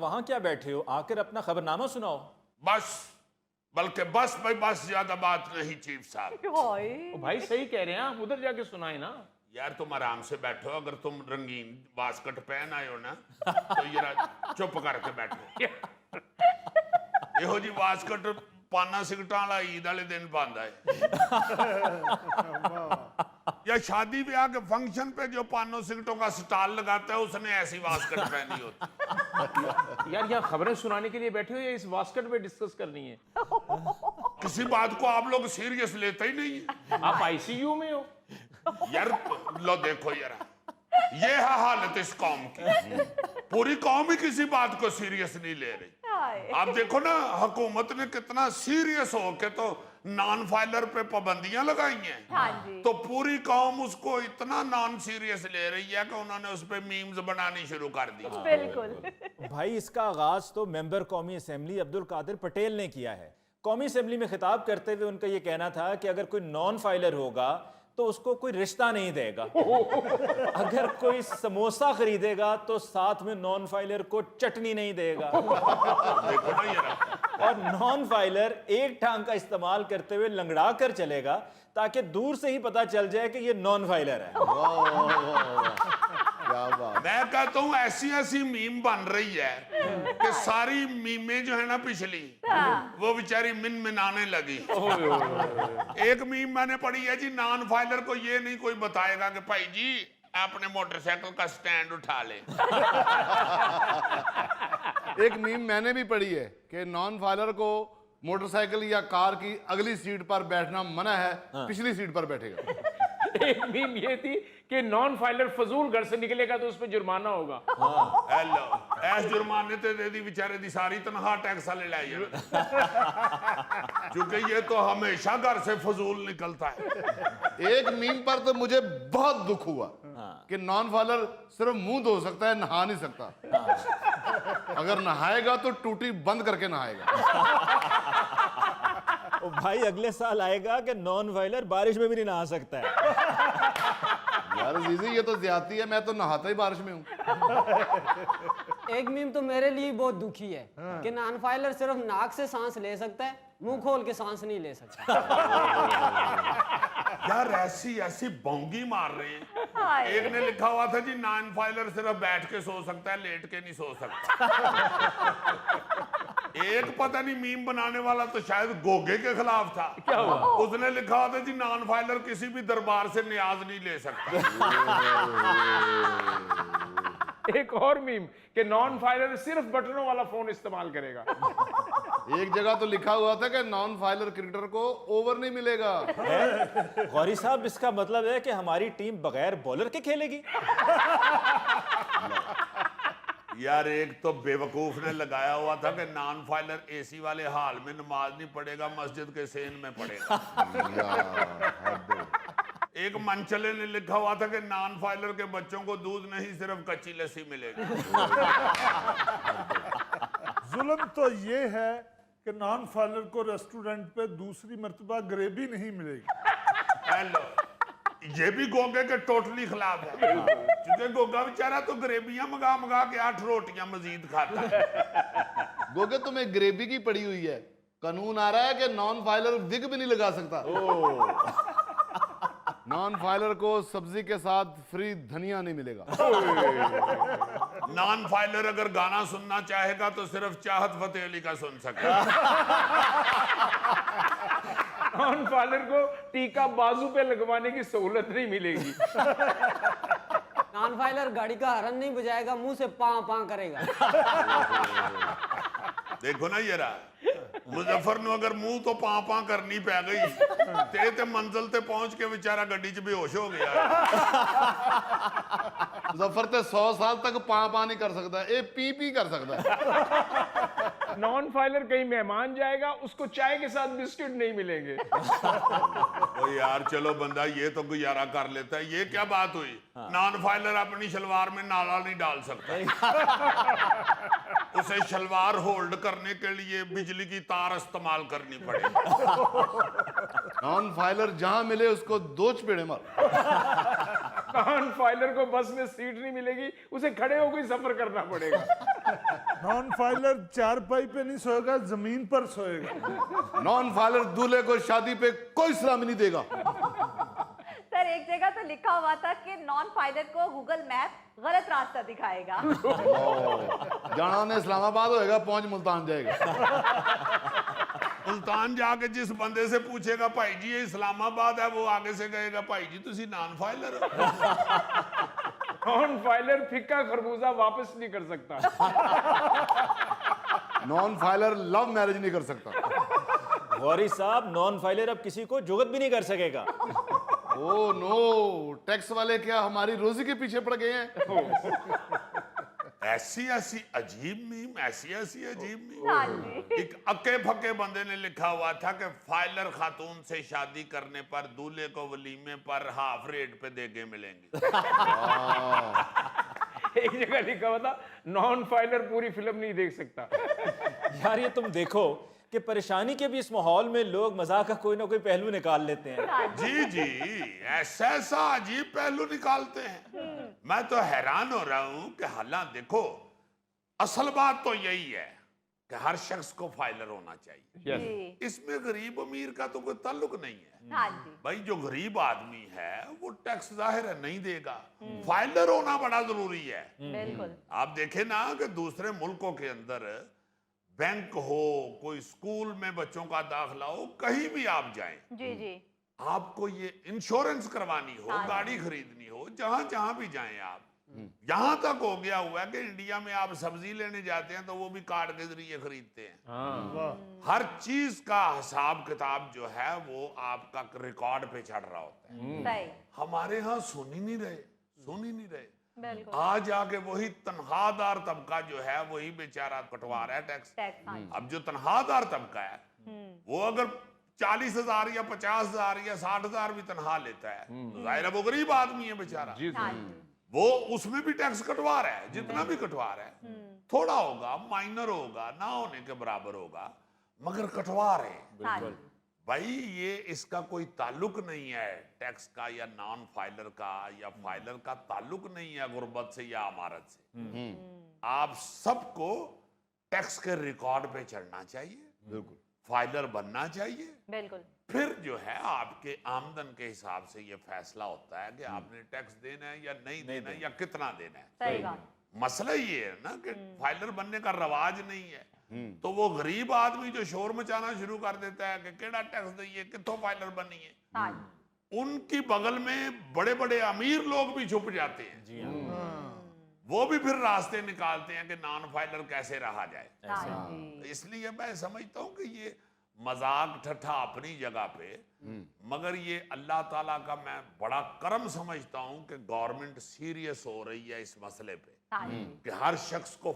वहां क्या बैठे हो, आकर अपना खबरनामा सुनाओ। बस, बल्कि बस भाई बस, ज्यादा बात नहीं चीफ साहब। ओ भाई सही कह रहे हैं आप, उधर जाके सुनाए ना। यार तुम आराम से बैठो, अगर तुम रंगीन बास्केट पहन आए हो ना तो ये चुप करके बैठो। ਇਹੋ जी बास्केट पाना सिगटा वाला ईद वाले दिन पांदा है या शादी ब्याह के फंक्शन पे जो पानों सिगटों का स्टॉल लगाता है उसने ऐसी बास्केट पहनी होती। यार यहाँ खबरें सुनाने के लिए बैठे हो या इस बास्केट पे डिस्कस करनी है? किसी बात को आप लोग सीरियस लेते ही नहीं है। आप आईसीयू में हो यार लो देखो यार, ये है हालत इस कौम की। पूरी कौम ही किसी बात को सीरियस नहीं ले रही। आप देखो ना, हुकूमत ने कितना सीरियस होके तो नॉन फाइलर पे पाबंदियां लगाई हैं। हाँ जी। तो पूरी कौम उसको इतना नॉन सीरियस ले रही है कि उन्होंने उस पे मीम्स बनानी शुरू कर दी। बिल्कुल। भाई इसका आगाज तो मेंबर कौमी असेंबली अब्दुल कादिर पटेल ने किया है। कौमी असेंबली में खिताब करते हुए उनका यह कहना था कि अगर कोई नॉन फाइलर होगा तो उसको कोई रिश्ता नहीं देगा। अगर कोई समोसा खरीदेगा तो साथ में नॉन फाइलर को चटनी नहीं देगा। देखो ना यार, और नॉन फाइलर एक टांग का इस्तेमाल करते हुए लंगड़ा कर चलेगा ताकि दूर से ही पता चल जाए कि ये नॉन फाइलर है। क्या बात। मैं कहता हूँ ऐसी ऐसी मीम बन रही है कि सारी मीमें जो है ना पिछली, वो बेचारी मिन मिनाने लगी। एक मीम मैंने पढ़ी है जी, नॉन फाइलर को ये नहीं कोई बताएगा कि भाई जी आपने मोटरसाइकिल का स्टैंड उठा ले। एक मीम मैंने भी पढ़ी है कि नॉन फाइलर को मोटरसाइकिल या कार की अगली सीट पर बैठना मना है, पिछली सीट पर बैठेगा। एक मीम ये थी कि नॉन फाइलर फजूल घर से निकलेगा तो उस पर जुर्माना होगा। हेलो, ऐस जुर्माने ते दे दी बेचारे दी सारी तनख्वाह टैक्स वाले ले आइए, क्योंकि ये तो हमेशा घर से फजूल निकलता है। एक मीम पर तो मुझे बहुत दुख हुआ कि नॉन फाइलर सिर्फ मुंह धो सकता है, नहा नहीं सकता। अगर नहाएगा तो टूटी बंद करके नहाएगा। ओ भाई अगले साल आएगा कि नॉन फाइलर बारिश में भी नहीं नहा सकता है। यार जीजी ये तो ज्यादती है, मैं तो नहाता ही बारिश में हूँ। एक मीम तो मेरे लिए बहुत दुखी है कि नॉन फाइलर सिर्फ नाक से सांस ले सकता है, मुंह खोल के सांस नहीं ले सकता। यार ऐसी ऐसी बोंगी मार रहे हैं। एक ने लिखा हुआ था जी, नॉन फाइलर सिर्फ बैठ के सो सकता है, लेट के नहीं सो सकता। एक पता नहीं मीम बनाने वाला तो शायद गोगे के खिलाफ था। क्या हुआ? उसने लिखा हुआ था जी, नॉन फाइलर किसी भी दरबार से न्याज नहीं ले सकता। एक और मीम कि नॉन फाइलर सिर्फ बटनों वाला फोन इस्तेमाल करेगा। एक जगह तो लिखा हुआ था कि नॉन फाइलर क्रिकेटर को ओवर नहीं मिलेगा। गौरी साहब इसका मतलब है कि हमारी टीम बगैर बॉलर के खेलेगी। यार एक तो बेवकूफ ने लगाया हुआ था कि नॉन फाइलर एसी वाले हाल में नमाज नहीं पढ़ेगा, मस्जिद के सेन में पढ़ेगा। एक मनचले ने लिखा हुआ था कि नॉन फाइलर के बच्चों को दूध नहीं सिर्फ कच्ची लस्सी मिलेगी। जुल्म तो ये है कि नॉन फाइलर को रेस्टोरेंट पे दूसरी मर्तबा ग्रेवी नहीं मिलेगी। हेलो, ये भी गोगे के टोटली खिलाफ है, क्योंकि गोगा बेचारा तो ग्रेवियां मंगा मंगा के 8 रोटियां मजीद खाता है। गोगे तुम्हें ग्रेवी की पड़ी हुई है, कानून आ रहा है कि नॉन फाइलर विग भी नहीं लगा सकता। नॉन फाइलर को सब्जी के साथ फ्री धनिया नहीं मिलेगा। नॉन फाइलर अगर गाना सुनना चाहेगा तो सिर्फ चाहत फतेह अली का सुन सकता है। नॉन फाइलर को टीका बाजू पे लगवाने की सहूलत नहीं मिलेगी। नॉन फाइलर गाड़ी का हॉर्न नहीं बजाएगा, मुंह से पां पां करेगा। देखो ना ये रहा, मुजफ्फर नु अगर मुंह तो पां पां करनी पै गई ते मंजिल ते पहुंच के बेचारा गड्डी च बेहोश हो गया। मुजफ्फर ते 100 साल तक पा पा नहीं कर सकता, ये पी पी कर सकता है। नॉन फाइलर कहीं मेहमान जाएगा, उसको चाय के साथ बिस्किट नहीं मिलेंगे। ओ यार चलो बंदा ये तो गुजारा कर लेता है, ये क्या बात हुई? नॉन फाइलर अपनी शलवार में नाला नहीं डाल सकता। उसे शलवार होल्ड करने के लिए बिजली की तार इस्तेमाल करनी पड़ेगी। नॉन फाइलर जहां मिले उसको 2 चपेड़े मार। नॉन फाइलर को बस में सीट नहीं मिलेगी, उसे खड़े होकर सफर करना पड़ेगा। नॉन फाइलर चारपाई पे नहीं सोएगा, जमीन पर सोएगा। नॉन फाइलर दूल्हे को शादी पे कोई सलामी नहीं देगा। सर एक जगह तो लिखा हुआ था कि नॉन फाइलर को गूगल मैप गलत रास्ता दिखाएगा। जाना ने इस्लामाबाद होएगा, पहुंच मुल्तान जाएगा। मुल्तान जाके जिस बंदे से पूछेगा भाई जी ये इस्लामाबाद है, वो आगे से कहेगा भाई जी तुसी नॉन फाइलर हो। नॉन फाइलर फिक्का खरबूजा वापस नहीं कर सकता। नॉन फाइलर लव मैरिज नहीं कर सकता। गौरी साहब, नॉन फाइलर अब किसी को जुगत भी नहीं कर सकेगा। ओ नो, टैक्स वाले क्या हमारी रोजी के पीछे पड़ गए हैं? ऐसी ऐसी अजीब मीम, ऐसी ऐसी अजीब मीम। हाँ जी। एक अक्के फक्के बंदे ने लिखा हुआ था कि फाइलर खातून से शादी करने पर दूल्हे को वलीमे पर हाफ रेट पे देगे मिलेंगे। एक जगह लिखा हुआ था नॉन फाइलर पूरी फिल्म नहीं देख सकता। यार ये तुम देखो कि परेशानी के भी इस माहौल में लोग मजाक का कोई ना कोई पहलू निकाल लेते हैं। जी जी, ऐसा ऐसा अजीब पहलू निकालते हैं। मैं तो हैरान हो रहा हूं कि हालांकि देखो, असल बात तो यही है कि हर शख्स को फाइलर होना चाहिए। जी। इसमें गरीब अमीर का तो कोई ताल्लुक नहीं है। हाँ जी। भाई जो गरीब आदमी है वो टैक्स जाहिर है नहीं देगा, फाइलर होना बड़ा जरूरी है। बिल्कुल। आप देखें ना कि दूसरे मुल्कों के अंदर बैंक हो, कोई स्कूल में बच्चों का दाखिला हो, कहीं भी आप जाएं, जी जी। आपको ये इंश्योरेंस करवानी हो, गाड़ी खरीदनी हो, जहां जहां भी जाएं आप, यहां तक हो गया हुआ है कि इंडिया में आप सब्जी लेने जाते हैं तो वो भी कार्ड के जरिए खरीदते हैं। हर चीज का हिसाब किताब जो है वो आपका रिकॉर्ड पे चढ़ रहा होता है। सही। हमारे यहाँ सुन ही नहीं रहे, सुन ही नहीं रहे। बिल्कुल। आज आके वही तनख्वाहदार तबका जो है वही बेचारा कटवा रहा है टैक्स। टैक्स। हाँ जी। अब जो तनख्वाहदार तबका है वो अगर 40,000 या 50,000 या 60,000 भी तनख्वाह लेता है तो जाहिर है वो गरीब आदमी है बेचारा, हाँ जी। वो उसमें भी टैक्स कटवा रहा है, जितना भी कटवा रहा है, थोड़ा होगा, माइनर होगा, ना होने के बराबर होगा, मगर कटवा रहे हैं। हाँ जी। भाई ये इसका कोई ताल्लुक नहीं है टैक्स का या नॉन फाइलर का, या फाइलर का ताल्लुक नहीं है गुर्बत से या अमारत से। आप सबको टैक्स के रिकॉर्ड पे चढ़ना चाहिए, बिल्कुल। फाइलर बनना चाहिए। बिल्कुल। फिर जो है आपके आमदन के हिसाब से ये फैसला होता है कि आपने टैक्स देना है या नहीं देना है या कितना देना है। सही बात। मसला ये है ना कि फाइलर बनने का रवाज नहीं है, तो वो गरीब आदमी जो शोर मचाना शुरू कर देता है कि केड़ा टैक्स दइए, कितों फाइलर बनिए, हाँ जी। उनकी बगल में बड़े बड़े अमीर लोग भी छुप जाते हैं। जी हाँ। वो भी फिर रास्ते निकालते हैं कि नॉन फाइलर कैसे रहा जाए। हाँ जी। इसलिए मैं समझता हूं कि ये मजाक ठट्ठा अपनी जगह पे, मगर ये अल्लाह ताला का मैं बड़ा करम समझता हूं कि गवर्नमेंट सीरियस हो रही है इस मसले पे हाँ जी। कि हर शख्स को